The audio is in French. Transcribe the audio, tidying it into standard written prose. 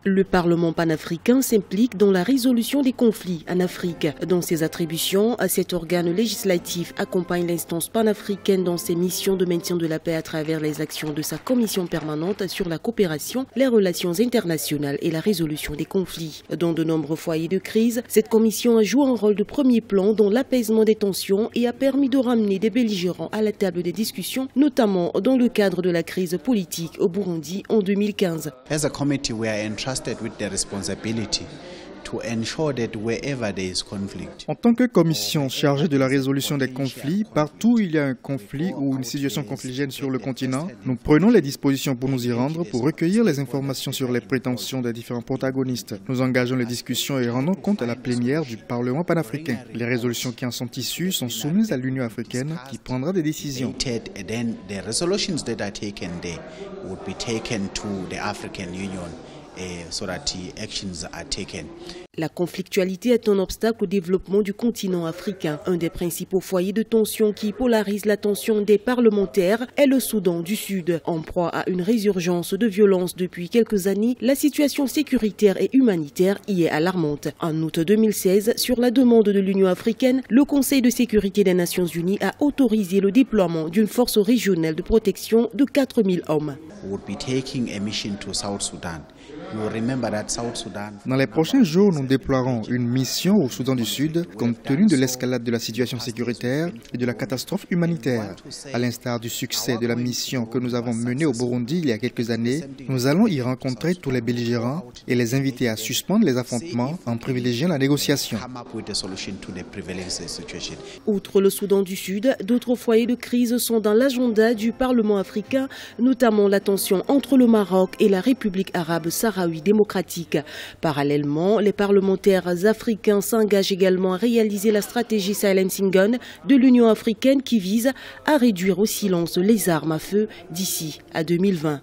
Le Parlement panafricain s'implique dans la résolution des conflits en Afrique. Dans ses attributions, cet organe législatif accompagne l'instance panafricaine dans ses missions de maintien de la paix à travers les actions de sa commission permanente sur la coopération, les relations internationales et la résolution des conflits. Dans de nombreux foyers de crise, cette commission a joué un rôle de premier plan dans l'apaisement des tensions et a permis de ramener des belligérants à la table des discussions, notamment dans le cadre de la crise politique au Burundi en 2015. As a committee, we are entrusted with the responsibility to ensure that wherever there is conflict. En tant que commission chargée de la résolution des conflits, partout où il y a un conflit ou une situation conflictuelle sur le continent, nous prenons les dispositions pour nous y rendre, pour recueillir les informations sur les prétentions des différents protagonistes. Nous engageons les discussions et rendons compte à la plénière du Parlement panafricain. Les résolutions qui en sont issues sont soumises à l'Union africaine qui prendra des décisions. Then the resolutions that are taken there would be taken to the African Union so that the actions are taken. La conflictualité est un obstacle au développement du continent africain. Un des principaux foyers de tension qui polarise l'attention des parlementaires est le Soudan du Sud. En proie à une résurgence de violence depuis quelques années, la situation sécuritaire et humanitaire y est alarmante. En août 2016, sur la demande de l'Union africaine, le Conseil de sécurité des Nations Unies a autorisé le déploiement d'une force régionale de protection de 4000 hommes. Dans les prochains jours, nous déploierons une mission au Soudan du Sud compte tenu de l'escalade de la situation sécuritaire et de la catastrophe humanitaire. À l'instar du succès de la mission que nous avons menée au Burundi il y a quelques années, nous allons y rencontrer tous les belligérants et les inviter à suspendre les affrontements en privilégiant la négociation. Outre le Soudan du Sud, d'autres foyers de crise sont dans l'agenda du Parlement africain, notamment la tension entre le Maroc et la République arabe sahraoui démocratique. Parallèlement, les parlementaires africains s'engagent également à réaliser la stratégie Silent Gun de l'Union africaine qui vise à réduire au silence les armes à feu d'ici à 2020.